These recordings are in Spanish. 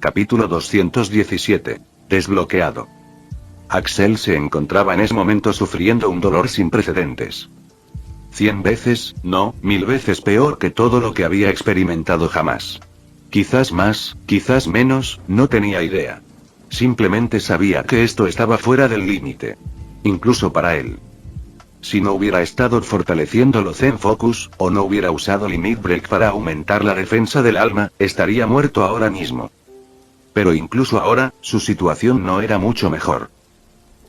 Capítulo 217. Desbloqueado. Axel se encontraba en ese momento sufriendo un dolor sin precedentes. 100 veces, no, 1000 veces peor que todo lo que había experimentado jamás. Quizás más, quizás menos, no tenía idea. Simplemente sabía que esto estaba fuera del límite. Incluso para él. Si no hubiera estado fortaleciendo Zen Focus, o no hubiera usado Limit Break para aumentar la defensa del alma, estaría muerto ahora mismo. Pero incluso ahora, su situación no era mucho mejor.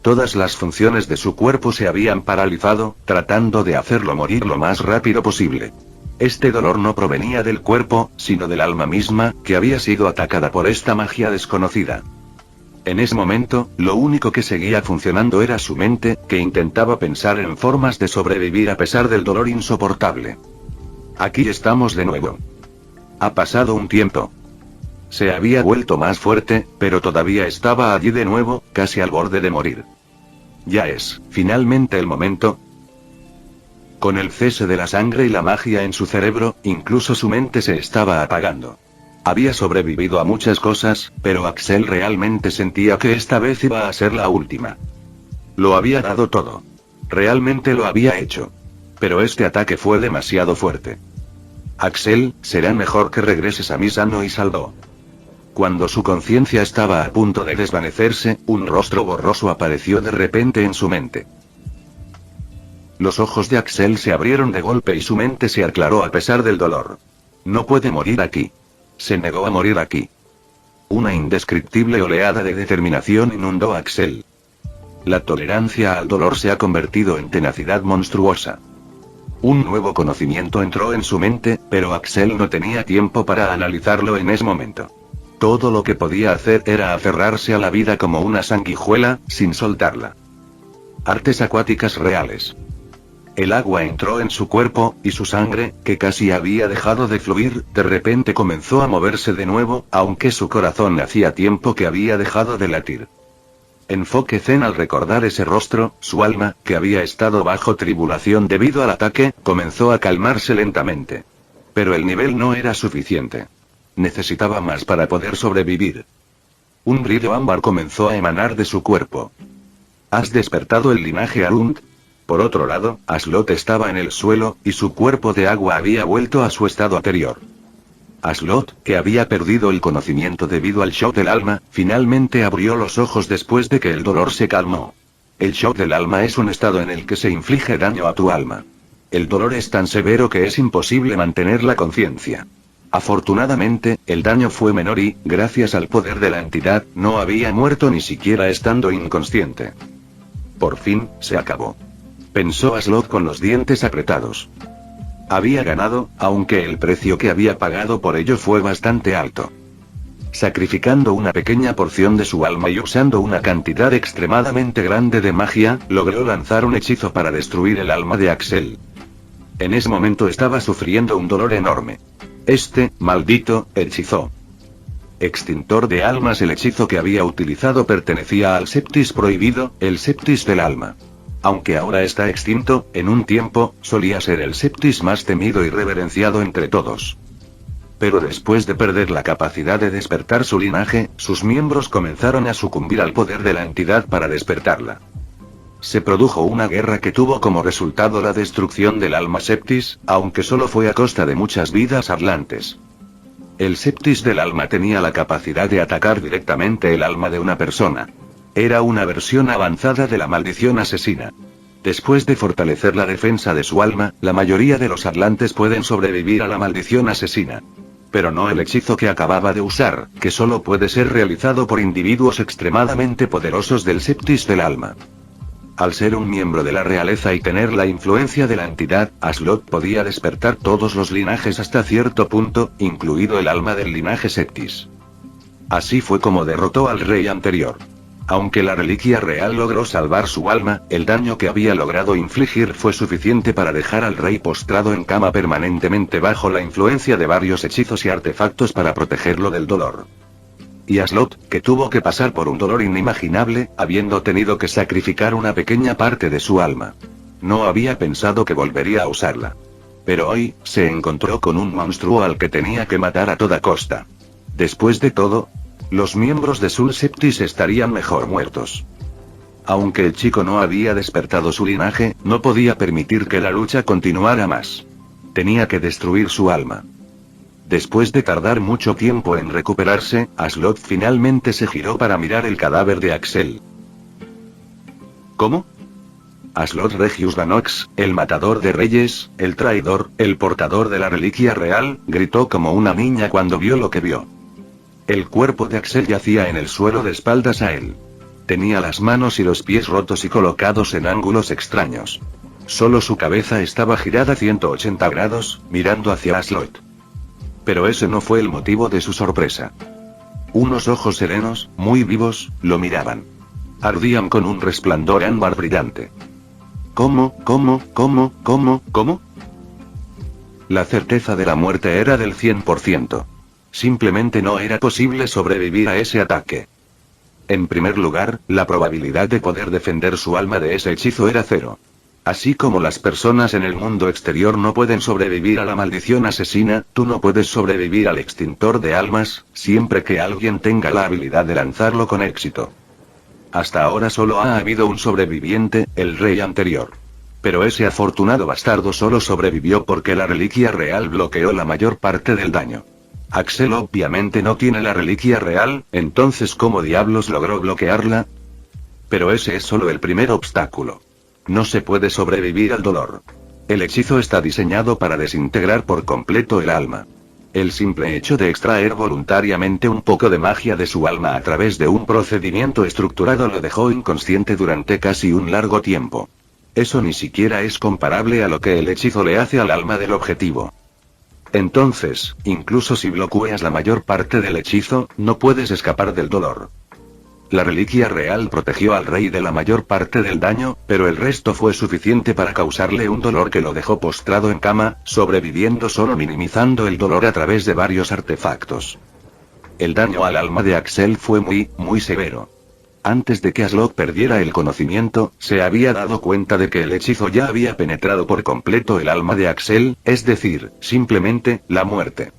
Todas las funciones de su cuerpo se habían paralizado, tratando de hacerlo morir lo más rápido posible. Este dolor no provenía del cuerpo, sino del alma misma, que había sido atacada por esta magia desconocida. En ese momento, lo único que seguía funcionando era su mente, que intentaba pensar en formas de sobrevivir a pesar del dolor insoportable. Aquí estamos de nuevo. Ha pasado un tiempo. Se había vuelto más fuerte, pero todavía estaba allí de nuevo, casi al borde de morir. Ya es, finalmente el momento. Con el cese de la sangre y la magia en su cerebro, incluso su mente se estaba apagando. Había sobrevivido a muchas cosas, pero Axel realmente sentía que esta vez iba a ser la última. Lo había dado todo. Realmente lo había hecho. Pero este ataque fue demasiado fuerte. Axel, será mejor que regreses a mí sano y salvo. Cuando su conciencia estaba a punto de desvanecerse, un rostro borroso apareció de repente en su mente. Los ojos de Axel se abrieron de golpe y su mente se aclaró a pesar del dolor. No puede morir aquí. Se negó a morir aquí. Una indescriptible oleada de determinación inundó a Axel. La tolerancia al dolor se ha convertido en tenacidad monstruosa. Un nuevo conocimiento entró en su mente, pero Axel no tenía tiempo para analizarlo en ese momento. Todo lo que podía hacer era aferrarse a la vida como una sanguijuela, sin soltarla. Artes acuáticas reales. El agua entró en su cuerpo, y su sangre, que casi había dejado de fluir, de repente comenzó a moverse de nuevo, aunque su corazón hacía tiempo que había dejado de latir. Enfoque Zen al recordar ese rostro, su alma, que había estado bajo tribulación debido al ataque, comenzó a calmarse lentamente. Pero el nivel no era suficiente. Necesitaba más para poder sobrevivir. Un brillo ámbar comenzó a emanar de su cuerpo. ¿Has despertado el linaje Arund? Por otro lado, Aslot estaba en el suelo, y su cuerpo de agua había vuelto a su estado anterior. Aslot, que había perdido el conocimiento debido al shock del alma, finalmente abrió los ojos después de que el dolor se calmó. El shock del alma es un estado en el que se inflige daño a tu alma. El dolor es tan severo que es imposible mantener la conciencia. Afortunadamente, el daño fue menor y, gracias al poder de la entidad, no había muerto ni siquiera estando inconsciente. Por fin, se acabó. Pensó Aslot con los dientes apretados. Había ganado, aunque el precio que había pagado por ello fue bastante alto. Sacrificando una pequeña porción de su alma y usando una cantidad extremadamente grande de magia, logró lanzar un hechizo para destruir el alma de Axel. En ese momento estaba sufriendo un dolor enorme. Maldito, hechizó. Extintor de almas. El hechizo que había utilizado pertenecía al Septis prohibido, el Septis del alma. Aunque ahora está extinto, en un tiempo, solía ser el Septis más temido y reverenciado entre todos. Pero después de perder la capacidad de despertar su linaje, sus miembros comenzaron a sucumbir al poder de la entidad para despertarla. Se produjo una guerra que tuvo como resultado la destrucción del alma Septis, aunque solo fue a costa de muchas vidas atlantes. El Septis del alma tenía la capacidad de atacar directamente el alma de una persona. Era una versión avanzada de la maldición asesina. Después de fortalecer la defensa de su alma, la mayoría de los atlantes pueden sobrevivir a la maldición asesina. Pero no el hechizo que acababa de usar, que solo puede ser realizado por individuos extremadamente poderosos del Septis del alma. Al ser un miembro de la realeza y tener la influencia de la entidad, Aslot podía despertar todos los linajes hasta cierto punto, incluido el alma del linaje Septis. Así fue como derrotó al rey anterior. Aunque la reliquia real logró salvar su alma, el daño que había logrado infligir fue suficiente para dejar al rey postrado en cama permanentemente bajo la influencia de varios hechizos y artefactos para protegerlo del dolor. Y Aslot, que tuvo que pasar por un dolor inimaginable, habiendo tenido que sacrificar una pequeña parte de su alma. No había pensado que volvería a usarla. Pero hoy, se encontró con un monstruo al que tenía que matar a toda costa. Después de todo, Los miembros de Sul Septis estarían mejor muertos. Aunque el chico no había despertado su linaje, no podía permitir que la lucha continuara más. Tenía que destruir su alma. Después de tardar mucho tiempo en recuperarse, Aslot finalmente se giró para mirar el cadáver de Axel. ¿Cómo? Aslot Regius Vanox, el matador de reyes, el traidor, el portador de la reliquia real, gritó como una niña cuando vio lo que vio. El cuerpo de Axel yacía en el suelo de espaldas a él. Tenía las manos y los pies rotos y colocados en ángulos extraños. Solo su cabeza estaba girada 180 grados, mirando hacia Aslot. Pero ese no fue el motivo de su sorpresa. Unos ojos serenos, muy vivos, lo miraban. Ardían con un resplandor ámbar brillante. ¿Cómo? La certeza de la muerte era del 100%. Simplemente no era posible sobrevivir a ese ataque. En primer lugar, la probabilidad de poder defender su alma de ese hechizo era 0. Así como las personas en el mundo exterior no pueden sobrevivir a la maldición asesina, tú no puedes sobrevivir al extintor de almas, siempre que alguien tenga la habilidad de lanzarlo con éxito. Hasta ahora solo ha habido un sobreviviente, el rey anterior. Pero ese afortunado bastardo solo sobrevivió porque la reliquia real bloqueó la mayor parte del daño. Axel obviamente no tiene la reliquia real, entonces ¿cómo diablos logró bloquearla? Pero ese es solo el primer obstáculo. No se puede sobrevivir al dolor. El hechizo está diseñado para desintegrar por completo el alma. El simple hecho de extraer voluntariamente un poco de magia de su alma a través de un procedimiento estructurado lo dejó inconsciente durante casi un largo tiempo. Eso ni siquiera es comparable a lo que el hechizo le hace al alma del objetivo. Entonces, incluso si bloqueas la mayor parte del hechizo, no puedes escapar del dolor. La reliquia real protegió al rey de la mayor parte del daño, pero el resto fue suficiente para causarle un dolor que lo dejó postrado en cama, sobreviviendo solo minimizando el dolor a través de varios artefactos. El daño al alma de Axel fue muy severo. Antes de que Aslot perdiera el conocimiento, se había dado cuenta de que el hechizo ya había penetrado por completo el alma de Axel, es decir, simplemente, la muerte.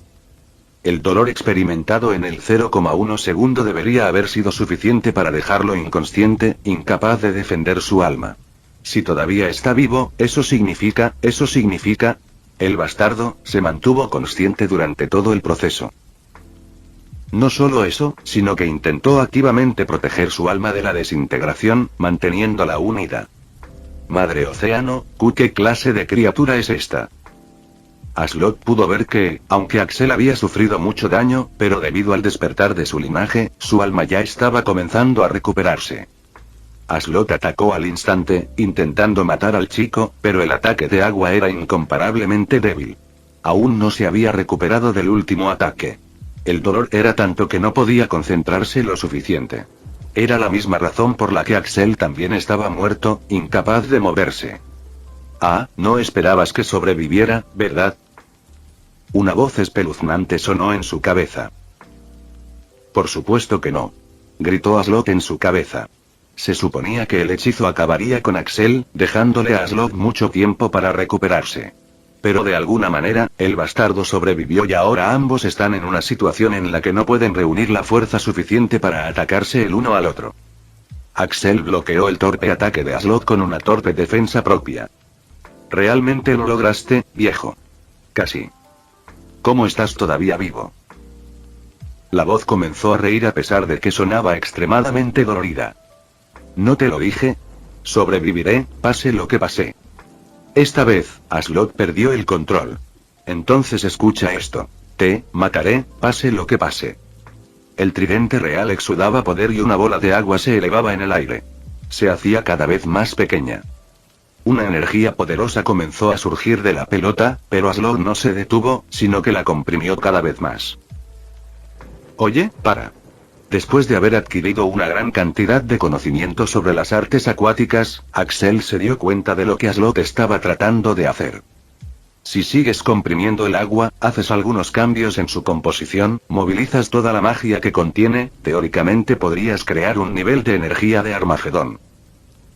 El dolor experimentado en el 0,1 segundo debería haber sido suficiente para dejarlo inconsciente, incapaz de defender su alma. Si todavía está vivo, eso significa, el bastardo, se mantuvo consciente durante todo el proceso. No solo eso, sino que intentó activamente proteger su alma de la desintegración, manteniéndola unida. Madre Océano, ¿qué clase de criatura es esta? Aslot pudo ver que, aunque Axel había sufrido mucho daño, pero debido al despertar de su linaje, su alma ya estaba comenzando a recuperarse. Aslot atacó al instante, intentando matar al chico, pero el ataque de agua era incomparablemente débil. Aún no se había recuperado del último ataque. El dolor era tanto que no podía concentrarse lo suficiente. Era la misma razón por la que Axel también estaba muerto, incapaz de moverse. Ah, no esperabas que sobreviviera, ¿verdad? Una voz espeluznante sonó en su cabeza. Por supuesto que no. Gritó Aslot en su cabeza. Se suponía que el hechizo acabaría con Axel, dejándole a Aslot mucho tiempo para recuperarse. Pero de alguna manera, el bastardo sobrevivió y ahora ambos están en una situación en la que no pueden reunir la fuerza suficiente para atacarse el uno al otro. Axel bloqueó el torpe ataque de Aslot con una torpe defensa propia. ¿Realmente lo lograste, viejo? Casi. ¿Cómo estás todavía vivo? La voz comenzó a reír a pesar de que sonaba extremadamente dolorida. ¿No te lo dije? Sobreviviré, pase lo que pase. Esta vez, Aslot perdió el control. Entonces escucha esto. Te mataré, pase lo que pase. El tridente real exudaba poder y una bola de agua se elevaba en el aire. Se hacía cada vez más pequeña. Una energía poderosa comenzó a surgir de la pelota, pero Aslot no se detuvo, sino que la comprimió cada vez más. Oye, para. Después de haber adquirido una gran cantidad de conocimiento sobre las artes acuáticas, Axel se dio cuenta de lo que Aslot estaba tratando de hacer. Si sigues comprimiendo el agua, haces algunos cambios en su composición, movilizas toda la magia que contiene, teóricamente podrías crear un nivel de energía de Armagedón.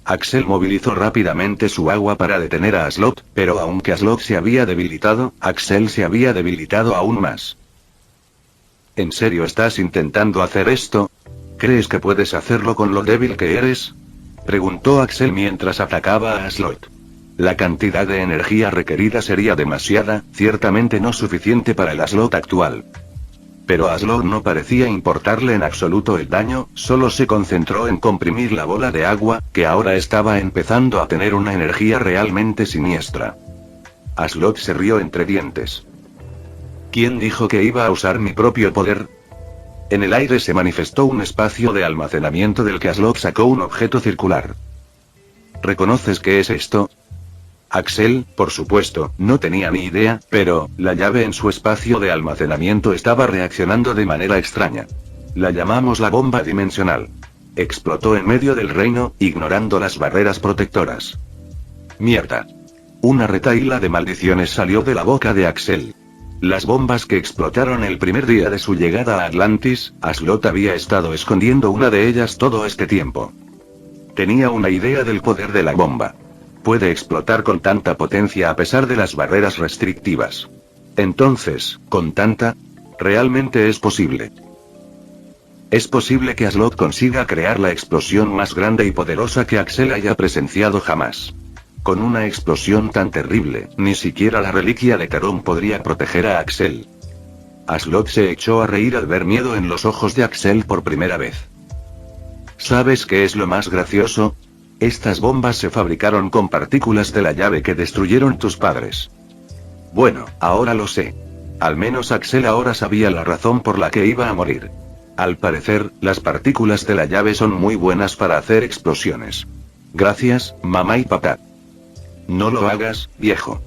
Axel movilizó rápidamente su agua para detener a Aslot, pero aunque Aslot se había debilitado, Axel se había debilitado aún más. ¿En serio estás intentando hacer esto? ¿Crees que puedes hacerlo con lo débil que eres? Preguntó Axel mientras atacaba a Slot. La cantidad de energía requerida sería demasiada, ciertamente no suficiente para el Slot actual. Pero a Slot no parecía importarle en absoluto el daño, solo se concentró en comprimir la bola de agua, que ahora estaba empezando a tener una energía realmente siniestra. Slot se rió entre dientes. ¿Quién dijo que iba a usar mi propio poder? En el aire se manifestó un espacio de almacenamiento del que Slot sacó un objeto circular. ¿Reconoces qué es esto? Axel, por supuesto, no tenía ni idea, pero la llave en su espacio de almacenamiento estaba reaccionando de manera extraña. La llamamos la bomba dimensional. Explotó en medio del reino, ignorando las barreras protectoras. ¡Mierda! Una retahíla de maldiciones salió de la boca de Axel. Las bombas que explotaron el primer día de su llegada a Atlantis, Slot había estado escondiendo una de ellas todo este tiempo. Tenía una idea del poder de la bomba. Puede explotar con tanta potencia a pesar de las barreras restrictivas. Entonces, ¿con tanta? ¿Realmente es posible? Es posible que Slot consiga crear la explosión más grande y poderosa que Axel haya presenciado jamás. Con una explosión tan terrible, ni siquiera la reliquia de Karun podría proteger a Axel. Slot se echó a reír al ver miedo en los ojos de Axel por primera vez. ¿Sabes qué es lo más gracioso? Estas bombas se fabricaron con partículas de la llave que destruyeron tus padres. Bueno, ahora lo sé. Al menos Axel ahora sabía la razón por la que iba a morir. Al parecer, las partículas de la llave son muy buenas para hacer explosiones. Gracias, mamá y papá. No lo hagas, viejo.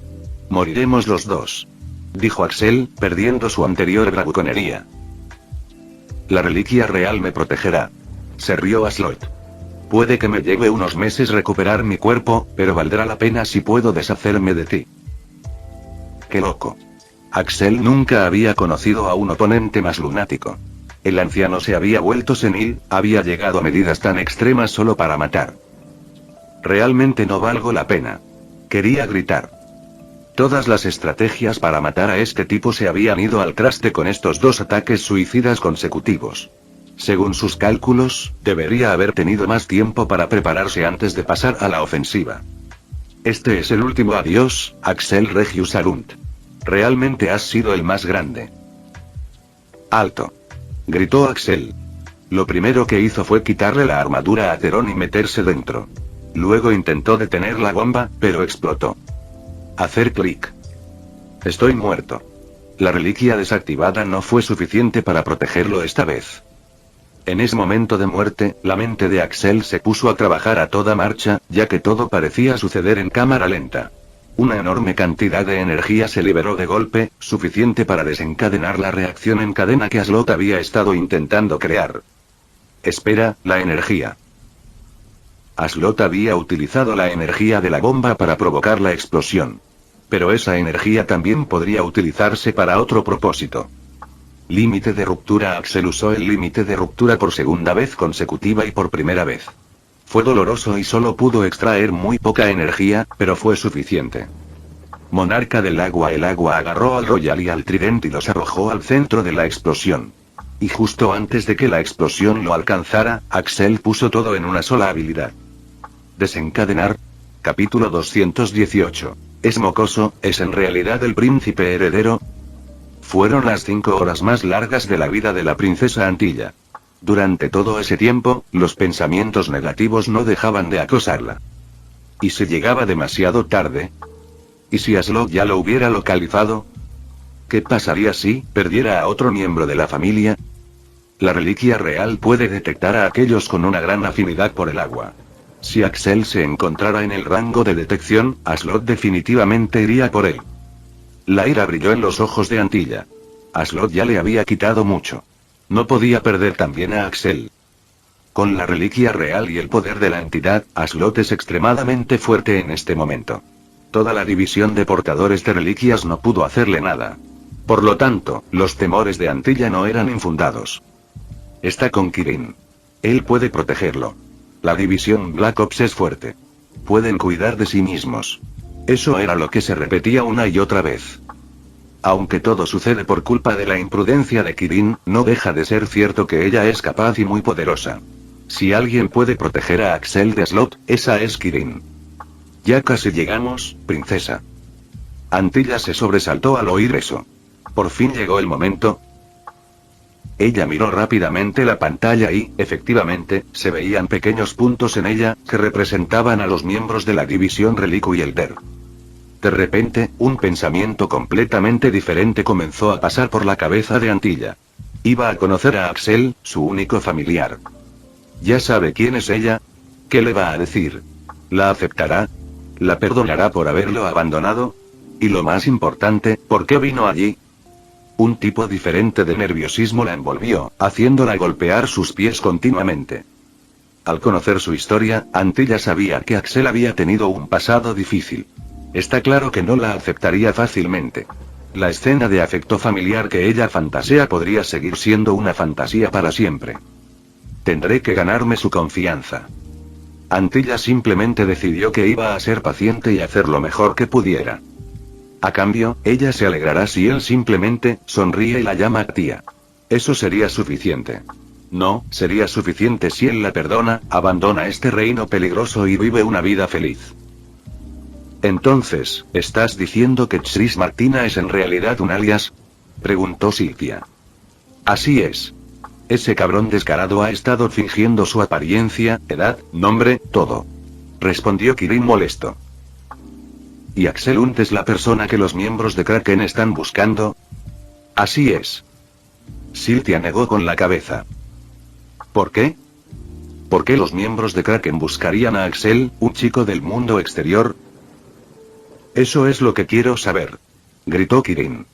Moriremos los dos. Dijo Axel, perdiendo su anterior bravuconería. La reliquia real me protegerá. Se rió Slot. Puede que me lleve unos meses recuperar mi cuerpo, pero valdrá la pena si puedo deshacerme de ti. ¡Qué loco! Axel nunca había conocido a un oponente más lunático. El anciano se había vuelto senil, había llegado a medidas tan extremas solo para matar. Realmente no valgo la pena. Quería gritar. Todas las estrategias para matar a este tipo se habían ido al traste con estos dos ataques suicidas consecutivos. Según sus cálculos, debería haber tenido más tiempo para prepararse antes de pasar a la ofensiva. Este es el último adiós, Axel Regius Arunt. Realmente has sido el más grande. ¡Alto! Gritó Axel. Lo primero que hizo fue quitarle la armadura a Theron y meterse dentro. Luego intentó detener la bomba, pero explotó. Hacer clic. Estoy muerto. La reliquia desactivada no fue suficiente para protegerlo esta vez. En ese momento de muerte, la mente de Axel se puso a trabajar a toda marcha, ya que todo parecía suceder en cámara lenta. Una enorme cantidad de energía se liberó de golpe, suficiente para desencadenar la reacción en cadena que Slot había estado intentando crear. Espera, la energía. Slot había utilizado la energía de la bomba para provocar la explosión. Pero esa energía también podría utilizarse para otro propósito. Límite de ruptura. Axel usó el límite de ruptura por segunda vez consecutiva y por primera vez. Fue doloroso y solo pudo extraer muy poca energía, pero fue suficiente. Monarca del agua. El agua agarró al Royal y al Trident y los arrojó al centro de la explosión. Y justo antes de que la explosión lo alcanzara, Axel puso todo en una sola habilidad. Desencadenar. Capítulo 218. ¿Es mocoso? ¿Es en realidad el príncipe heredero? Fueron las 5 horas más largas de la vida de la princesa Antilla. Durante todo ese tiempo, los pensamientos negativos no dejaban de acosarla. ¿Y si llegaba demasiado tarde? ¿Y si Slot ya lo hubiera localizado? ¿Qué pasaría si perdiera a otro miembro de la familia? La reliquia real puede detectar a aquellos con una gran afinidad por el agua. Si Axel se encontrara en el rango de detección, Slot definitivamente iría por él. La ira brilló en los ojos de Antilla. Slot ya le había quitado mucho. No podía perder también a Axel. Con la reliquia real y el poder de la entidad, Slot es extremadamente fuerte en este momento. Toda la división de portadores de reliquias no pudo hacerle nada. Por lo tanto, los temores de Antilla no eran infundados. Está con Kirin. Él puede protegerlo. La división Black Ops es fuerte. Pueden cuidar de sí mismos. Eso era lo que se repetía una y otra vez. Aunque todo sucede por culpa de la imprudencia de Kirin, no deja de ser cierto que ella es capaz y muy poderosa. Si alguien puede proteger a Axel de Slot, esa es Kirin. Ya casi llegamos, princesa. Antilla se sobresaltó al oír eso. Por fin llegó el momento. Ella miró rápidamente la pantalla y, efectivamente, se veían pequeños puntos en ella, que representaban a los miembros de la división Reliquielder. De repente, un pensamiento completamente diferente comenzó a pasar por la cabeza de Antilla. Iba a conocer a Axel, su único familiar. ¿Ya sabe quién es ella? ¿Qué le va a decir? ¿La aceptará? ¿La perdonará por haberlo abandonado? Y lo más importante, ¿por qué vino allí? Un tipo diferente de nerviosismo la envolvió, haciéndola golpear sus pies continuamente. Al conocer su historia, Antilla sabía que Axel había tenido un pasado difícil. Está claro que no la aceptaría fácilmente. La escena de afecto familiar que ella fantasea podría seguir siendo una fantasía para siempre. Tendré que ganarme su confianza. Antilla simplemente decidió que iba a ser paciente y hacer lo mejor que pudiera. A cambio, ella se alegrará si él simplemente sonríe y la llama tía. Eso sería suficiente. No, sería suficiente si él la perdona, abandona este reino peligroso y vive una vida feliz. Entonces, ¿estás diciendo que Tris Martina es en realidad un alias? Preguntó Silvia. Así es. Ese cabrón descarado ha estado fingiendo su apariencia, edad, nombre, todo. Respondió Kirin molesto. ¿Y Axel Hunt es la persona que los miembros de Kraken están buscando? Así es. Silvia negó con la cabeza. ¿Por qué? ¿Por qué los miembros de Kraken buscarían a Axel, un chico del mundo exterior? Eso es lo que quiero saber. Gritó Kirin.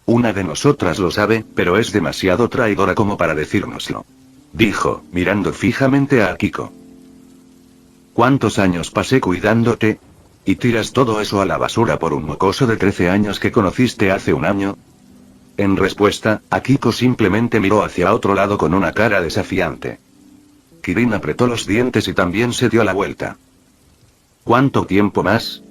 Una de nosotras lo sabe, pero es demasiado traidora como para decírnoslo. Dijo, mirando fijamente a Akiko. ¿Cuántos años pasé cuidándote? ¿Y tiras todo eso a la basura por un mocoso de 13 años que conociste hace un año? En respuesta, Akiko simplemente miró hacia otro lado con una cara desafiante. Kirin apretó los dientes y también se dio la vuelta. ¿Cuánto tiempo más?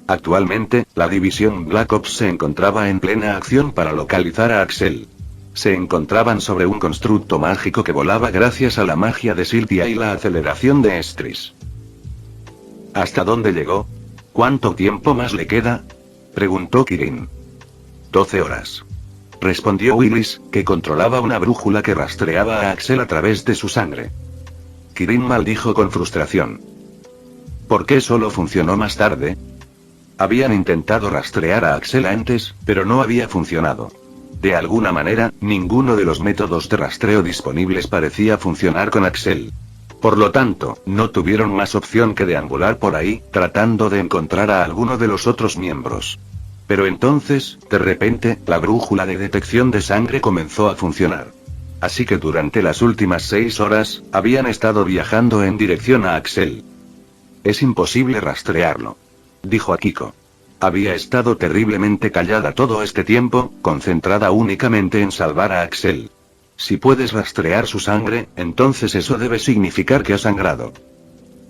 Actualmente, la división Black Ops se encontraba en plena acción para localizar a Axel. Se encontraban sobre un constructo mágico que volaba gracias a la magia de Silvia y la aceleración de Estris. ¿Hasta dónde llegó? ¿Cuánto tiempo más le queda? Preguntó Kirin. 12 horas. Respondió Willis, que controlaba una brújula que rastreaba a Axel a través de su sangre. Kirin maldijo con frustración. ¿Por qué solo funcionó más tarde? Habían intentado rastrear a Axel antes, pero no había funcionado. De alguna manera, ninguno de los métodos de rastreo disponibles parecía funcionar con Axel. Por lo tanto, no tuvieron más opción que deambular por ahí, tratando de encontrar a alguno de los otros miembros. Pero entonces, de repente, la brújula de detección de sangre comenzó a funcionar. Así que durante las últimas 6 horas, habían estado viajando en dirección a Axel. Es imposible rastrearlo, dijo Akiko. Había estado terriblemente callada todo este tiempo, concentrada únicamente en salvar a Axel. Si puedes rastrear su sangre, entonces eso debe significar que ha sangrado.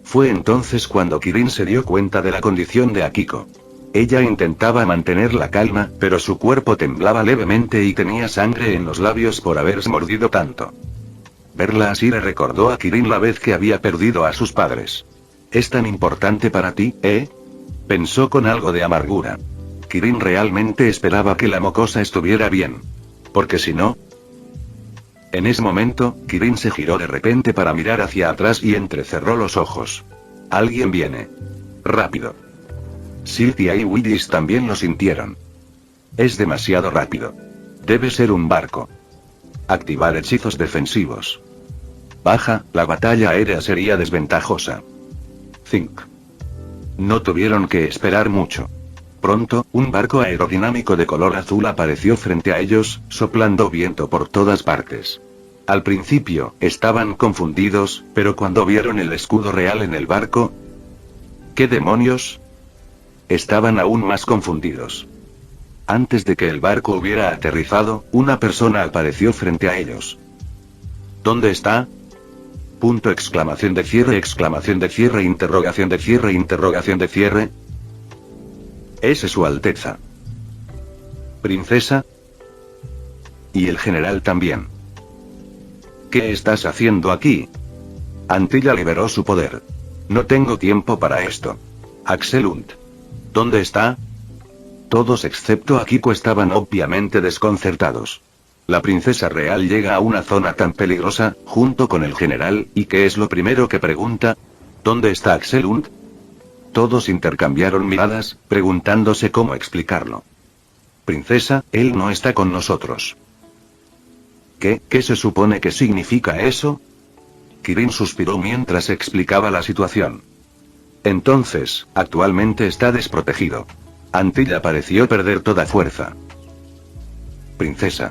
Fue entonces cuando Kirin se dio cuenta de la condición de Akiko. Ella intentaba mantener la calma, pero su cuerpo temblaba levemente y tenía sangre en los labios por haberse mordido tanto. Verla así le recordó a Kirin la vez que había perdido a sus padres. ¿Es tan importante para ti, eh? Pensó con algo de amargura. Kirin realmente esperaba que la mocosa estuviera bien. Porque si no... En ese momento, Kirin se giró de repente para mirar hacia atrás y entrecerró los ojos. Alguien viene. Rápido. Silvia y Willis también lo sintieron. Es demasiado rápido. Debe ser un barco. Activar hechizos defensivos. Baja, la batalla aérea sería desventajosa. Think. No tuvieron que esperar mucho. Pronto, un barco aerodinámico de color azul apareció frente a ellos, soplando viento por todas partes. Al principio, estaban confundidos, pero cuando vieron el escudo real en el barco... ¿Qué demonios? Estaban aún más confundidos. Antes de que el barco hubiera aterrizado, una persona apareció frente a ellos. ¿Dónde está? Punto exclamación de cierre, interrogación de cierre. Ese es su Alteza. Princesa. Y el general también. ¿Qué estás haciendo aquí? Antilla liberó su poder. No tengo tiempo para esto. Axel Und. ¿Dónde está? Todos excepto Akiko estaban obviamente desconcertados. La princesa real llega a una zona tan peligrosa, junto con el general, ¿y qué es lo primero que pregunta? ¿Dónde está Axel Und? Todos intercambiaron miradas, preguntándose cómo explicarlo. Princesa, él no está con nosotros. ¿Qué se supone que significa eso? Kirin suspiró mientras explicaba la situación. Entonces, actualmente está desprotegido. Antilla pareció perder toda fuerza. Princesa.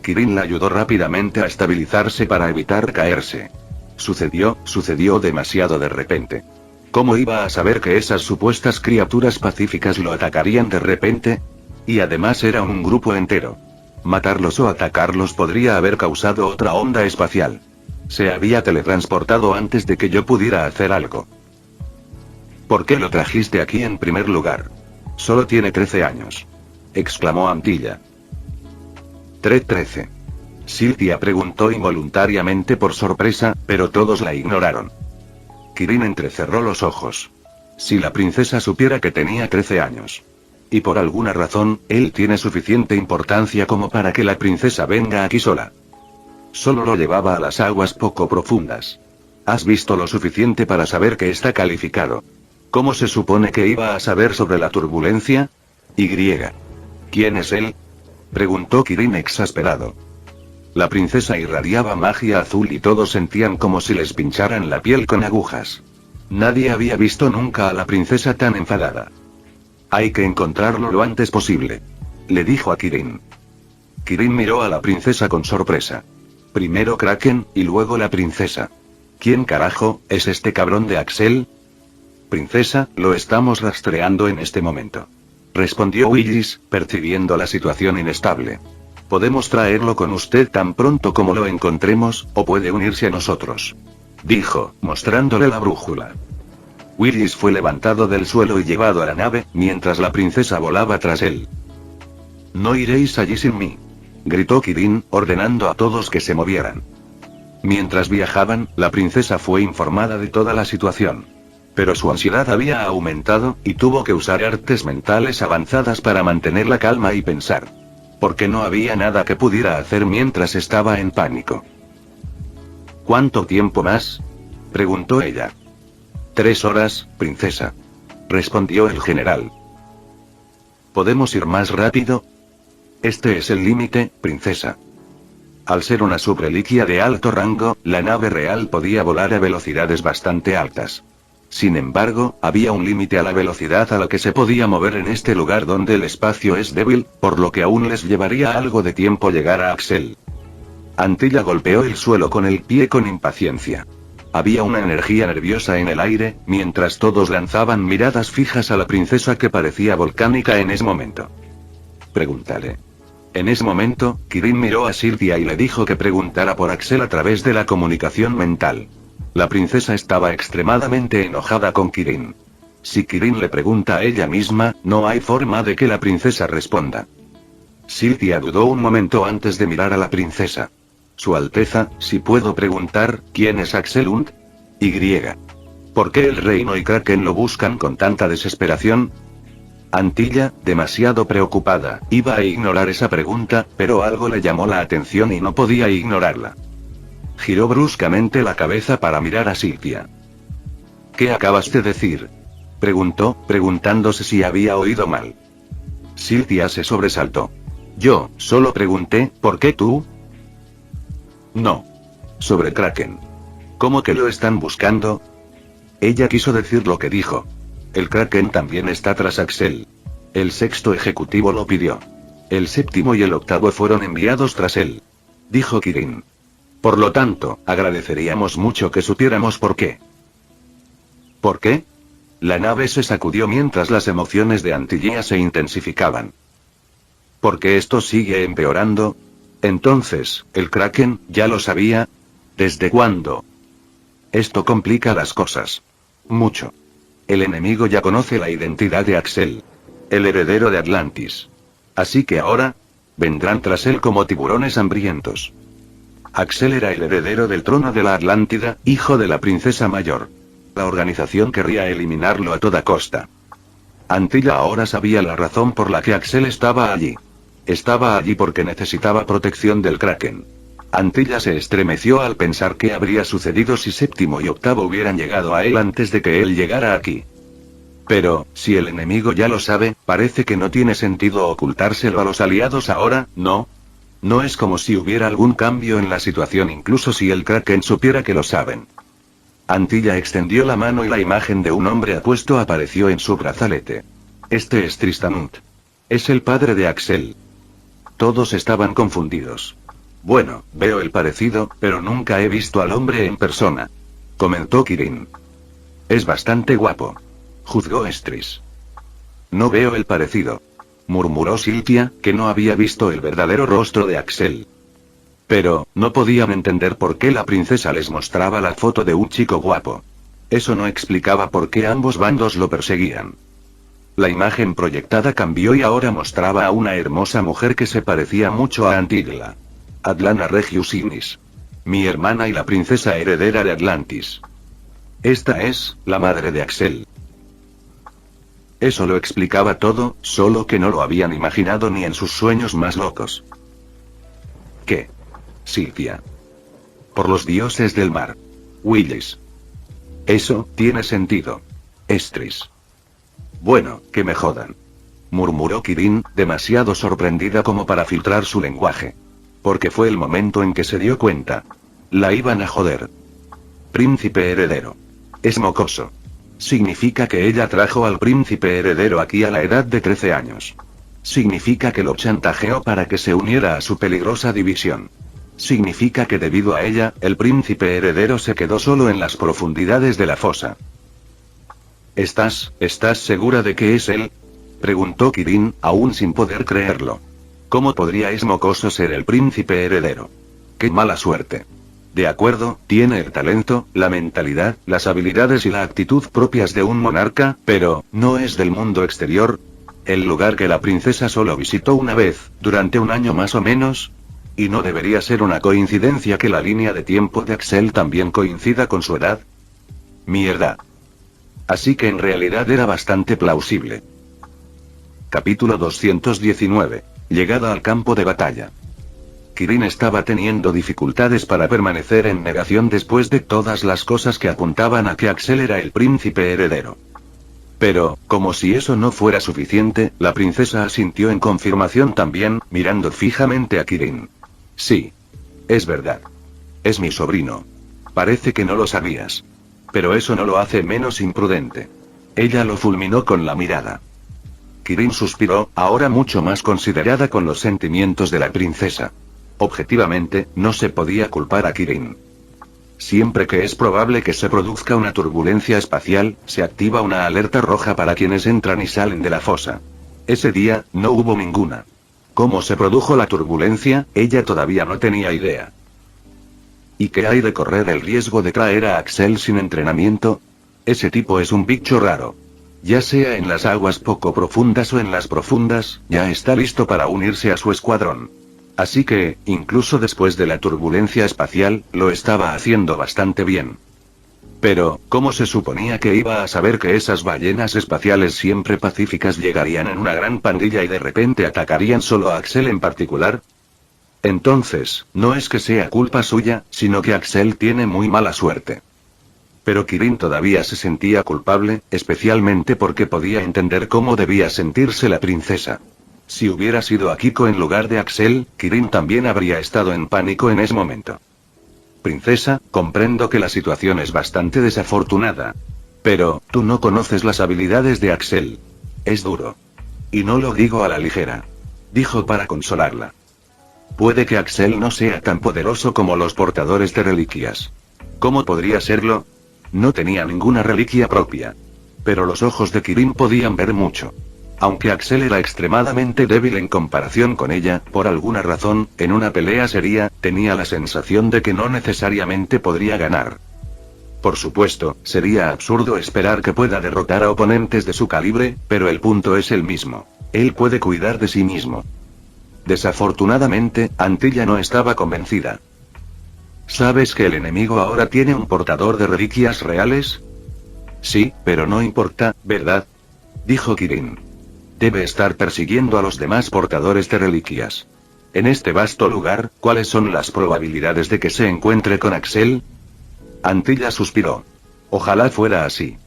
Kirin la ayudó rápidamente a estabilizarse para evitar caerse. Sucedió demasiado de repente. ¿Cómo iba a saber que esas supuestas criaturas pacíficas lo atacarían de repente? Y además era un grupo entero. Matarlos o atacarlos podría haber causado otra onda espacial. Se había teletransportado antes de que yo pudiera hacer algo. ¿Por qué lo trajiste aquí en primer lugar? Solo tiene 13 años. Exclamó Antilla. 13. Silvia preguntó involuntariamente por sorpresa, pero todos la ignoraron. Kirin entrecerró los ojos. Si la princesa supiera que tenía 13 años. Y por alguna razón, él tiene suficiente importancia como para que la princesa venga aquí sola. Solo lo llevaba a las aguas poco profundas. ¿Has visto lo suficiente para saber que está calificado? ¿Cómo se supone que iba a saber sobre la turbulencia? Y. ¿Quién es él? Preguntó Kirin exasperado. La princesa irradiaba magia azul y todos sentían como si les pincharan la piel con agujas. Nadie había visto nunca a la princesa tan enfadada. Hay que encontrarlo lo antes posible. Le dijo a Kirin. Kirin miró a la princesa con sorpresa. Primero Kraken, y luego la princesa. ¿Quién carajo es este cabrón de Axel? Princesa, lo estamos rastreando en este momento. Respondió Willis, percibiendo la situación inestable. Podemos traerlo con usted tan pronto como lo encontremos, o puede unirse a nosotros. Dijo, mostrándole la brújula. Willis fue levantado del suelo y llevado a la nave, mientras la princesa volaba tras él. No iréis allí sin mí. Gritó Kirin, ordenando a todos que se movieran. Mientras viajaban, la princesa fue informada de toda la situación. Pero su ansiedad había aumentado, y tuvo que usar artes mentales avanzadas para mantener la calma y pensar. Porque no había nada que pudiera hacer mientras estaba en pánico. ¿Cuánto tiempo más? Preguntó ella. 3 horas, princesa. Respondió el general. ¿Podemos ir más rápido? Este es el límite, princesa. Al ser una subreliquia de alto rango, la nave real podía volar a velocidades bastante altas. Sin embargo, había un límite a la velocidad a la que se podía mover en este lugar donde el espacio es débil, por lo que aún les llevaría algo de tiempo llegar a Axel. Antilla golpeó el suelo con el pie con impaciencia. Había una energía nerviosa en el aire, mientras todos lanzaban miradas fijas a la princesa que parecía volcánica en ese momento. Pregúntale. En ese momento, Kirin miró a Silvia y le dijo que preguntara por Axel a través de la comunicación mental. La princesa estaba extremadamente enojada con Kirin. Si Kirin le pregunta a ella misma, no hay forma de que la princesa responda. Silvia dudó un momento antes de mirar a la princesa. Su Alteza, si puedo preguntar, ¿quién es Axel Und? Y. ¿Por qué el reino y Kraken lo buscan con tanta desesperación? Antilla, demasiado preocupada, iba a ignorar esa pregunta, pero algo le llamó la atención y no podía ignorarla. Giró bruscamente la cabeza para mirar a Silvia. ¿Qué acabas de decir? Preguntó, preguntándose si había oído mal. Silvia se sobresaltó. Yo, solo pregunté, ¿por qué tú? No. Sobre Kraken. ¿Cómo que lo están buscando? Ella quiso decir lo que dijo. El Kraken también está tras Axel. El 6º ejecutivo lo pidió. El 7º y el 8º fueron enviados tras él. Dijo Kirin. Por lo tanto, agradeceríamos mucho que supiéramos por qué. ¿Por qué? La nave se sacudió mientras las emociones de Antilla se intensificaban. ¿Porque esto sigue empeorando? Entonces, ¿el Kraken ya lo sabía? ¿Desde cuándo? Esto complica las cosas. Mucho. El enemigo ya conoce la identidad de Axel. El heredero de Atlantis. Así que ahora, vendrán tras él como tiburones hambrientos. Axel era el heredero del trono de la Atlántida, hijo de la princesa mayor. La organización querría eliminarlo a toda costa. Antilla ahora sabía la razón por la que Axel estaba allí. Estaba allí porque necesitaba protección del Kraken. Antilla se estremeció al pensar qué habría sucedido si séptimo y octavo hubieran llegado a él antes de que él llegara aquí. Pero, si el enemigo ya lo sabe, parece que no tiene sentido ocultárselo a los aliados ahora, ¿no? No es como si hubiera algún cambio en la situación incluso si el Kraken supiera que lo saben. Antilla extendió la mano y la imagen de un hombre apuesto apareció en su brazalete. Este es Tristanut. Es el padre de Axel. Todos estaban confundidos. Bueno, veo el parecido, pero nunca he visto al hombre en persona, comentó Kirin. Es bastante guapo, juzgó Estris. No veo el parecido, murmuró Silvia, que no había visto el verdadero rostro de Axel. Pero, no podían entender por qué la princesa les mostraba la foto de un chico guapo. Eso no explicaba por qué ambos bandos lo perseguían. La imagen proyectada cambió y ahora mostraba a una hermosa mujer que se parecía mucho a Antigla. Atlana Regius Ignis. Mi hermana y la princesa heredera de Atlantis. Esta es, la madre de Axel. Eso lo explicaba todo, solo que no lo habían imaginado ni en sus sueños más locos. ¿Qué? Silvia. Por los dioses del mar. Willis. Eso, tiene sentido. Estris. Bueno, que me jodan, murmuró Kirin, demasiado sorprendida como para filtrar su lenguaje. Porque fue el momento en que se dio cuenta. La iban a joder. Príncipe heredero. Es mocoso. Significa que ella trajo al príncipe heredero aquí a la edad de 13 años. Significa que lo chantajeó para que se uniera a su peligrosa división. Significa que debido a ella, el príncipe heredero se quedó solo en las profundidades de la fosa. ¿Estás segura de que es él? Preguntó Kirin, aún sin poder creerlo. ¿Cómo podría ese mocoso ser el príncipe heredero? ¡Qué mala suerte! De acuerdo, tiene el talento, la mentalidad, las habilidades y la actitud propias de un monarca, pero, ¿no es del mundo exterior? El lugar que la princesa solo visitó una vez, durante un año más o menos. ¿Y no debería ser una coincidencia que la línea de tiempo de Axel también coincida con su edad? Mierda. Así que en realidad era bastante plausible. Capítulo 219. Llegada al campo de batalla. Kirin estaba teniendo dificultades para permanecer en negación después de todas las cosas que apuntaban a que Axel era el príncipe heredero. Pero, como si eso no fuera suficiente, la princesa asintió en confirmación también, mirando fijamente a Kirin. Sí. Es verdad. Es mi sobrino. Parece que no lo sabías. Pero eso no lo hace menos imprudente. Ella lo fulminó con la mirada. Kirin suspiró, ahora mucho más considerada con los sentimientos de la princesa. Objetivamente, no se podía culpar a Kirin. Siempre que es probable que se produzca una turbulencia espacial, se activa una alerta roja para quienes entran y salen de la fosa. Ese día, no hubo ninguna. ¿Cómo se produjo la turbulencia? Ella todavía no tenía idea. ¿Y qué hay de correr el riesgo de traer a Axel sin entrenamiento? Ese tipo es un bicho raro. Ya sea en las aguas poco profundas o en las profundas, ya está listo para unirse a su escuadrón. Así que, incluso después de la turbulencia espacial, lo estaba haciendo bastante bien. Pero, ¿cómo se suponía que iba a saber que esas ballenas espaciales siempre pacíficas llegarían en una gran pandilla y de repente atacarían solo a Axel en particular? Entonces, no es que sea culpa suya, sino que Axel tiene muy mala suerte. Pero Kirin todavía se sentía culpable, especialmente porque podía entender cómo debía sentirse la princesa. Si hubiera sido Akiko en lugar de Axel, Kirin también habría estado en pánico en ese momento. Princesa, comprendo que la situación es bastante desafortunada. Pero, tú no conoces las habilidades de Axel. Es duro. Y no lo digo a la ligera. Dijo para consolarla. Puede que Axel no sea tan poderoso como los portadores de reliquias. ¿Cómo podría serlo? No tenía ninguna reliquia propia. Pero los ojos de Kirin podían ver mucho. Aunque Axel era extremadamente débil en comparación con ella, por alguna razón, en una pelea seria, tenía la sensación de que no necesariamente podría ganar. Por supuesto, sería absurdo esperar que pueda derrotar a oponentes de su calibre, pero el punto es el mismo. Él puede cuidar de sí mismo. Desafortunadamente, Antilla no estaba convencida. ¿Sabes que el enemigo ahora tiene un portador de reliquias reales? Sí, pero no importa, ¿verdad? Dijo Kirin. Debe estar persiguiendo a los demás portadores de reliquias. En este vasto lugar, ¿cuáles son las probabilidades de que se encuentre con Axel? Antilla suspiró. Ojalá fuera así.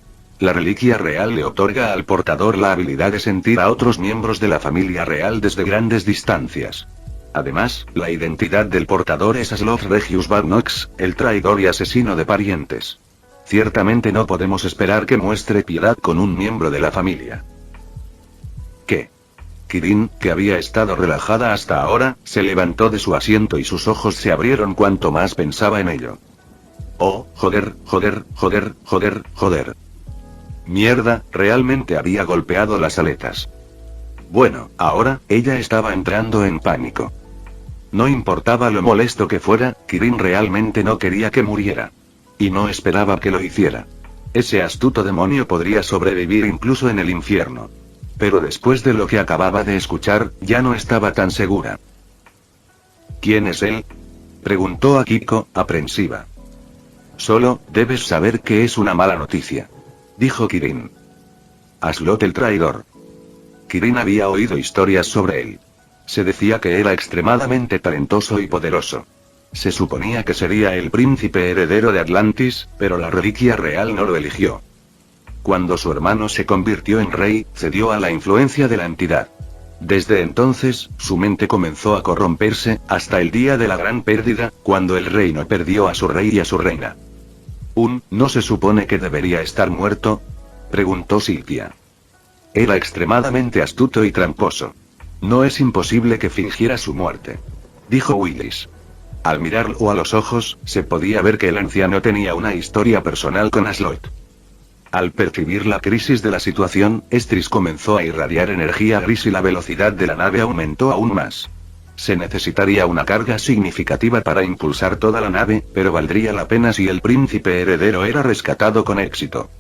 La reliquia real le otorga al portador la habilidad de sentir a otros miembros de la familia real desde grandes distancias. Además, la identidad del portador es Aslov Regius Badnox, el traidor y asesino de parientes. Ciertamente no podemos esperar que muestre piedad con un miembro de la familia. ¿Qué? Kirin, que había estado relajada hasta ahora, se levantó de su asiento y sus ojos se abrieron cuanto más pensaba en ello. Oh, joder. Mierda, realmente había golpeado las aletas. Bueno, ahora, ella estaba entrando en pánico. No importaba lo molesto que fuera, Kirin realmente no quería que muriera. Y no esperaba que lo hiciera. Ese astuto demonio podría sobrevivir incluso en el infierno. Pero después de lo que acababa de escuchar, ya no estaba tan segura. ¿Quién es él? Preguntó Akiko, aprensiva. Solo, debes saber que es una mala noticia. Dijo Kirin. Aslot el traidor. Kirin había oído historias sobre él. Se decía que era extremadamente talentoso y poderoso. Se suponía que sería el príncipe heredero de Atlantis, pero la reliquia real no lo eligió. Cuando su hermano se convirtió en rey, cedió a la influencia de la entidad. Desde entonces, su mente comenzó a corromperse, hasta el día de la gran pérdida, cuando el reino perdió a su rey y a su reina. ¿No se supone que debería estar muerto? Preguntó Silvia. Era extremadamente astuto y tramposo. No es imposible que fingiera su muerte. Dijo Willis. Al mirarlo a los ojos, se podía ver que el anciano tenía una historia personal con Aslot. Al percibir la crisis de la situación, Estris comenzó a irradiar energía gris y la velocidad de la nave aumentó aún más. Se necesitaría una carga significativa para impulsar toda la nave, pero valdría la pena si el príncipe heredero era rescatado con éxito.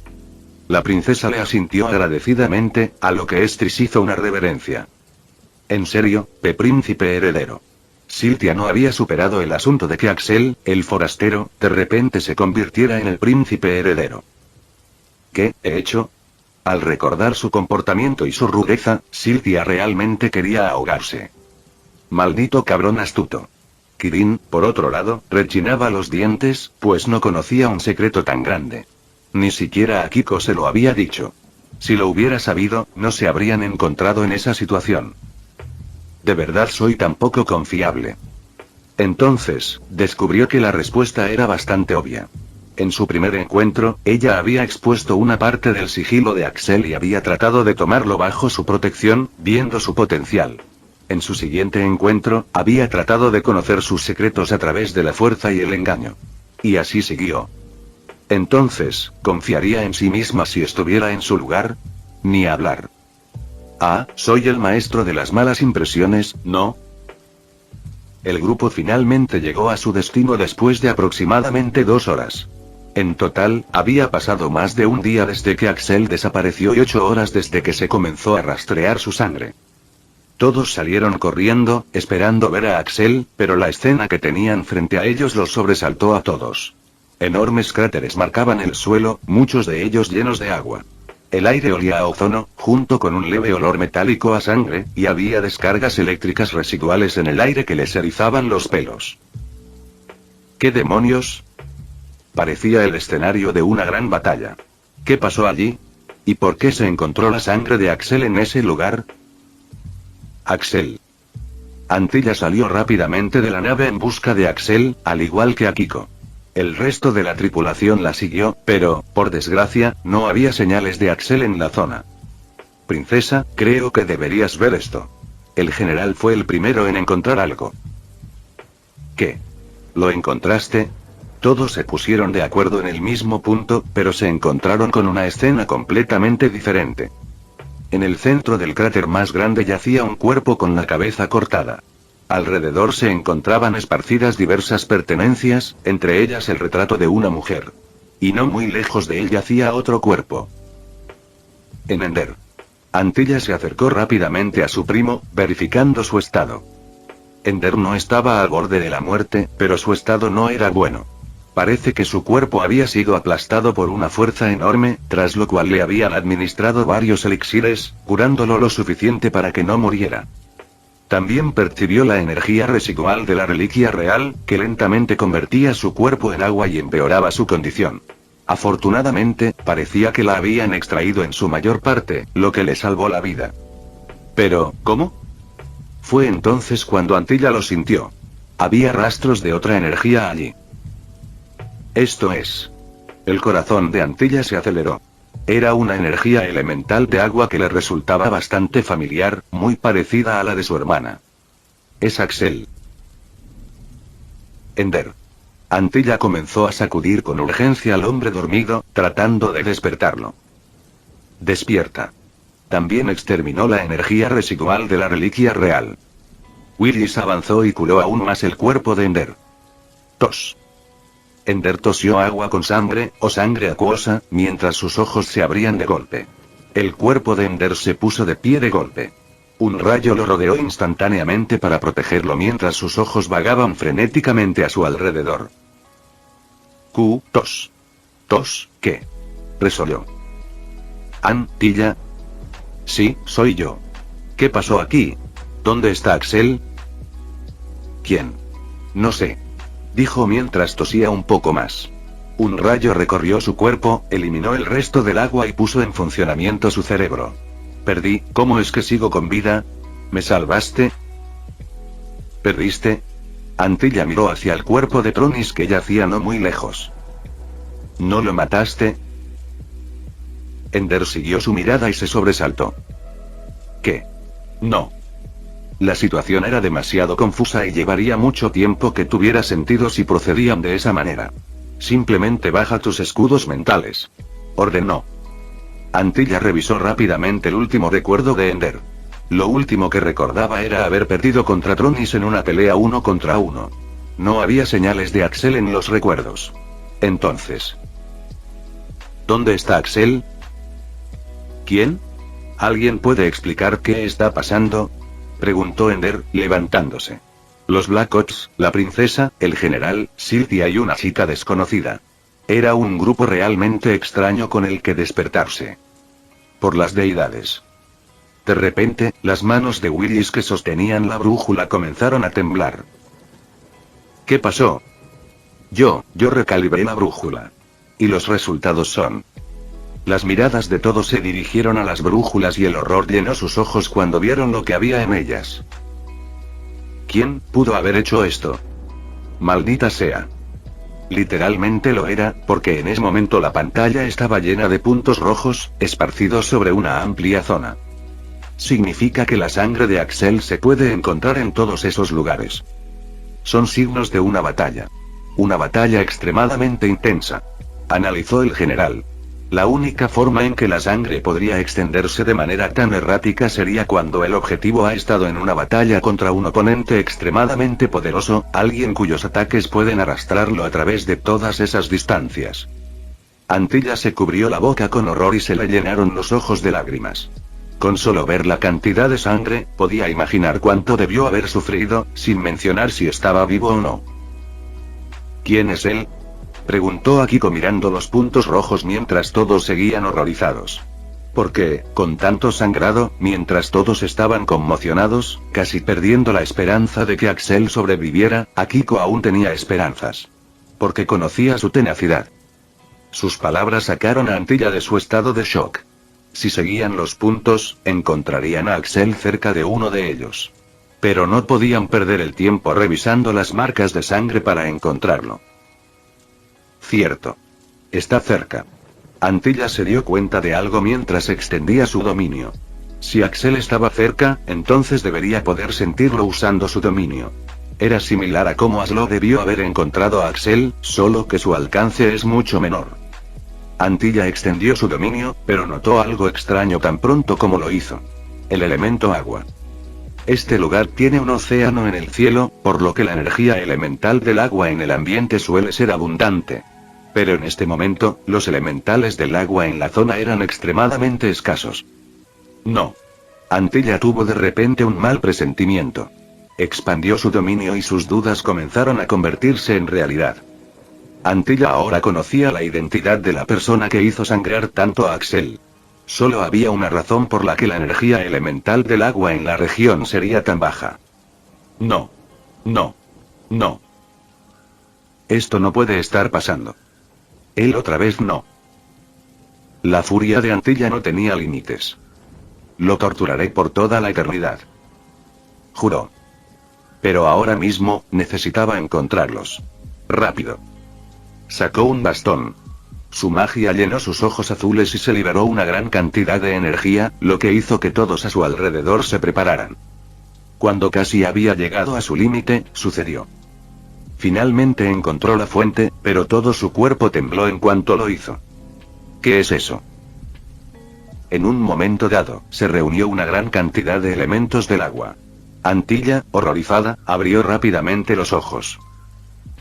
La princesa le asintió agradecidamente, a lo que Estris hizo una reverencia. En serio, príncipe heredero. Siltia no había superado el asunto de que Axel, el forastero, de repente se convirtiera en el príncipe heredero. ¿Qué he hecho? Al recordar su comportamiento y su rudeza, Siltia realmente quería ahogarse. Maldito cabrón astuto. Kirin, por otro lado, rechinaba los dientes, pues no conocía un secreto tan grande. Ni siquiera Akiko se lo había dicho. Si lo hubiera sabido, no se habrían encontrado en esa situación. ¿De verdad soy tan poco confiable? Entonces, descubrió que la respuesta era bastante obvia. En su primer encuentro, ella había expuesto una parte del sigilo de Axel y había tratado de tomarlo bajo su protección, viendo su potencial. En su siguiente encuentro, había tratado de conocer sus secretos a través de la fuerza y el engaño. Y así siguió. Entonces, ¿confiaría en sí misma si estuviera en su lugar? Ni hablar. Ah, soy el maestro de las malas impresiones, ¿no? El grupo finalmente llegó a su destino después de aproximadamente 2 horas. En total, había pasado más de un día desde que Axel desapareció y 8 horas desde que se comenzó a rastrear su sangre. Todos salieron corriendo, esperando ver a Axel, pero la escena que tenían frente a ellos los sobresaltó a todos. Enormes cráteres marcaban el suelo, muchos de ellos llenos de agua. El aire olía a ozono, junto con un leve olor metálico a sangre, y había descargas eléctricas residuales en el aire que les erizaban los pelos. ¿Qué demonios? Parecía el escenario de una gran batalla. ¿Qué pasó allí? ¿Y por qué se encontró la sangre de Axel en ese lugar? Axel. Antilla salió rápidamente de la nave en busca de Axel, al igual que Akiko. El resto de la tripulación la siguió, pero, por desgracia, no había señales de Axel en la zona. Princesa, creo que deberías ver esto. El general fue el primero en encontrar algo. ¿Qué? ¿Lo encontraste? Todos se pusieron de acuerdo en el mismo punto, pero se encontraron con una escena completamente diferente. En el centro del cráter más grande yacía un cuerpo con la cabeza cortada. Alrededor se encontraban esparcidas diversas pertenencias, entre ellas el retrato de una mujer. Y no muy lejos de él yacía otro cuerpo. En Ender. Antilla se acercó rápidamente a su primo, verificando su estado. Ender no estaba al borde de la muerte, pero su estado no era bueno. Parece que su cuerpo había sido aplastado por una fuerza enorme, tras lo cual le habían administrado varios elixires, curándolo lo suficiente para que no muriera. También percibió la energía residual de la reliquia real, que lentamente convertía su cuerpo en agua y empeoraba su condición. Afortunadamente, parecía que la habían extraído en su mayor parte, lo que le salvó la vida. Pero, ¿cómo? Fue entonces cuando Antilla lo sintió. Había rastros de otra energía allí. Esto es. El corazón de Antilla se aceleró. Era una energía elemental de agua que le resultaba bastante familiar, muy parecida a la de su hermana. Es Axel. Ender. Antilla comenzó a sacudir con urgencia al hombre dormido, tratando de despertarlo. Despierta. También exterminó la energía residual de la reliquia real. Willis avanzó y curó aún más el cuerpo de Ender. Tos. Ender tosió agua con sangre, o sangre acuosa, mientras sus ojos se abrían de golpe. El cuerpo de Ender se puso de pie de golpe. Un rayo lo rodeó instantáneamente para protegerlo mientras sus ojos vagaban frenéticamente a su alrededor. Tos. ¿Tos, qué? Resolló. Antilla. Sí, soy yo. ¿Qué pasó aquí? ¿Dónde está Axel? ¿Quién? No sé. Dijo mientras tosía un poco más. Un rayo recorrió su cuerpo, eliminó el resto del agua y puso en funcionamiento su cerebro. Perdí, ¿cómo es que sigo con vida? ¿Me salvaste? ¿Perdiste? Antilla miró hacia el cuerpo de Tronis que yacía no muy lejos. ¿No lo mataste? Ender siguió su mirada y se sobresaltó. ¿Qué? No. La situación era demasiado confusa y llevaría mucho tiempo que tuviera sentido si procedían de esa manera. Simplemente baja tus escudos mentales. Ordenó. Antilla revisó rápidamente el último recuerdo de Ender. Lo último que recordaba era haber perdido contra Tronis en una pelea 1 contra 1. No había señales de Axel en los recuerdos. Entonces. ¿Dónde está Axel? ¿Quién? ¿Alguien puede explicar qué está pasando? Preguntó Ender, levantándose. Los Black Ops, la princesa, el general, Sylvia y una chica desconocida. Era un grupo realmente extraño con el que despertarse. Por las deidades. De repente, las manos de Willis que sostenían la brújula comenzaron a temblar. ¿Qué pasó? Yo recalibré la brújula. Y los resultados son... Las miradas de todos se dirigieron a las brújulas y el horror llenó sus ojos cuando vieron lo que había en ellas. ¿Quién pudo haber hecho esto? Maldita sea. Literalmente lo era, porque en ese momento la pantalla estaba llena de puntos rojos, esparcidos sobre una amplia zona. Significa que la sangre de Axel se puede encontrar en todos esos lugares. Son signos de una batalla. Una batalla extremadamente intensa. Analizó el general. La única forma en que la sangre podría extenderse de manera tan errática sería cuando el objetivo ha estado en una batalla contra un oponente extremadamente poderoso, alguien cuyos ataques pueden arrastrarlo a través de todas esas distancias. Antilla se cubrió la boca con horror y se le llenaron los ojos de lágrimas. Con solo ver la cantidad de sangre, podía imaginar cuánto debió haber sufrido, sin mencionar si estaba vivo o no. ¿Quién es él? Preguntó Akiko mirando los puntos rojos mientras todos seguían horrorizados. Porque, con tanto sangrado, mientras todos estaban conmocionados, casi perdiendo la esperanza de que Axel sobreviviera, Akiko aún tenía esperanzas. Porque conocía su tenacidad. Sus palabras sacaron a Antilla de su estado de shock. Si seguían los puntos, encontrarían a Axel cerca de uno de ellos. Pero no podían perder el tiempo revisando las marcas de sangre para encontrarlo. Cierto. Está cerca. Antilla se dio cuenta de algo mientras extendía su dominio. Si Axel estaba cerca, entonces debería poder sentirlo usando su dominio. Era similar a cómo Aslo debió haber encontrado a Axel, solo que su alcance es mucho menor. Antilla extendió su dominio, pero notó algo extraño tan pronto como lo hizo. El elemento agua. Este lugar tiene un océano en el cielo, por lo que la energía elemental del agua en el ambiente suele ser abundante. Pero en este momento, los elementales del agua en la zona eran extremadamente escasos. No. Antilla tuvo de repente un mal presentimiento. Expandió su dominio y sus dudas comenzaron a convertirse en realidad. Antilla ahora conocía la identidad de la persona que hizo sangrar tanto a Axel. Solo había una razón por la que la energía elemental del agua en la región sería tan baja. No. No. No. Esto no puede estar pasando. Él otra vez no. La furia de Antilla no tenía límites. Lo torturaré por toda la eternidad. Juró. Pero ahora mismo, necesitaba encontrarlos. Rápido. Sacó un bastón. Su magia llenó sus ojos azules y se liberó una gran cantidad de energía, lo que hizo que todos a su alrededor se prepararan. Cuando casi había llegado a su límite, sucedió. Finalmente encontró la fuente, pero todo su cuerpo tembló en cuanto lo hizo. ¿Qué es eso? En un momento dado, se reunió una gran cantidad de elementos del agua. Antilla, horrorizada, abrió rápidamente los ojos.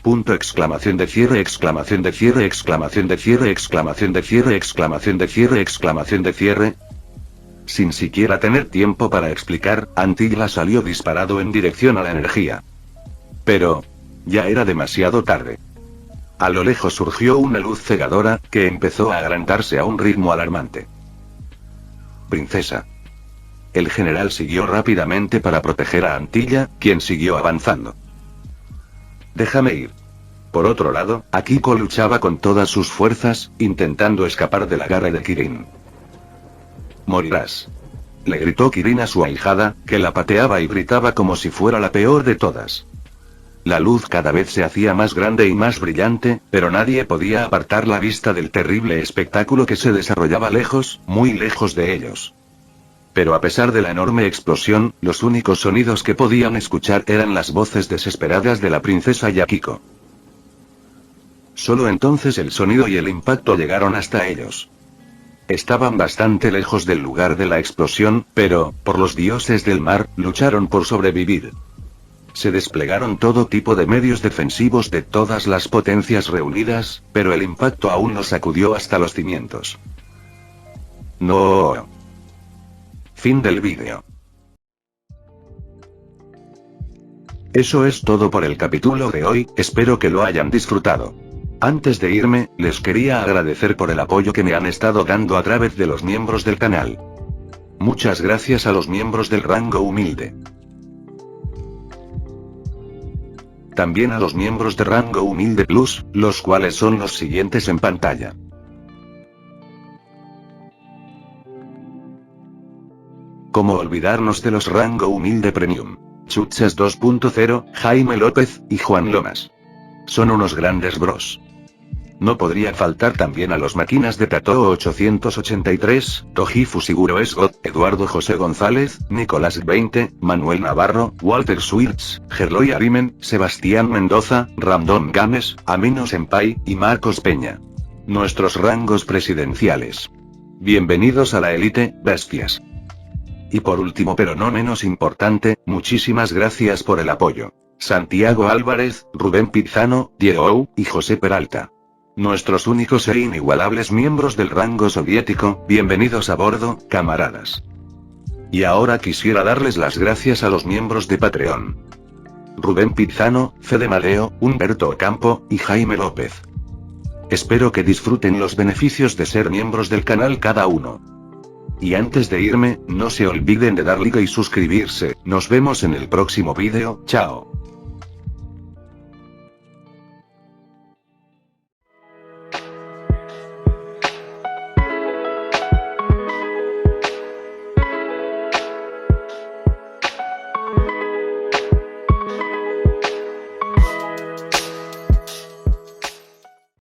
Punto exclamación de cierre exclamación de cierre exclamación de cierre exclamación de cierre exclamación de cierre exclamación de cierre. Sin siquiera tener tiempo para explicar, Antilla salió disparado en dirección a la energía. Pero ya era demasiado tarde. A lo lejos surgió una luz cegadora, que empezó a agrandarse a un ritmo alarmante. Princesa. El general siguió rápidamente para proteger a Antilla, quien siguió avanzando. Déjame ir. Por otro lado, Akiko luchaba con todas sus fuerzas, intentando escapar de la garra de Kirin. Morirás. Le gritó Kirin a su ahijada, que la pateaba y gritaba como si fuera la peor de todas. La luz cada vez se hacía más grande y más brillante, pero nadie podía apartar la vista del terrible espectáculo que se desarrollaba lejos, muy lejos de ellos. Pero a pesar de la enorme explosión, los únicos sonidos que podían escuchar eran las voces desesperadas de la princesa y Akiko. Solo entonces el sonido y el impacto llegaron hasta ellos. Estaban bastante lejos del lugar de la explosión, pero, por los dioses del mar, lucharon por sobrevivir. Se desplegaron todo tipo de medios defensivos de todas las potencias reunidas, pero el impacto aún los sacudió hasta los cimientos. No. Fin del vídeo. Eso es todo por el capítulo de hoy, espero que lo hayan disfrutado. Antes de irme, les quería agradecer por el apoyo que me han estado dando a través de los miembros del canal. Muchas gracias a los miembros del rango humilde. También a los miembros de rango humilde plus, los cuales son los siguientes en pantalla. ¿Cómo olvidarnos de los rango humilde premium? Chuches 2.0, Jaime López, y Juan Lomas. Son unos grandes bros. No podría faltar también a los máquinas de Tato 883, Toji Fusiguro Esgot, Eduardo José González, Nicolás 20, Manuel Navarro, Walter Schwirtz, Gerloy Arimen, Sebastián Mendoza, Random Games, Amino Senpai, y Marcos Peña. Nuestros rangos presidenciales. Bienvenidos a la élite, bestias. Y por último pero no menos importante, muchísimas gracias por el apoyo. Santiago Álvarez, Rubén Pizano, Diego Ou, y José Peralta. Nuestros únicos e inigualables miembros del rango soviético, bienvenidos a bordo, camaradas. Y ahora quisiera darles las gracias a los miembros de Patreon. Rubén Pizano, Fede Madeo, Humberto Ocampo, y Jaime López. Espero que disfruten los beneficios de ser miembros del canal cada uno. Y antes de irme, no se olviden de dar like y suscribirse, nos vemos en el próximo vídeo, chao.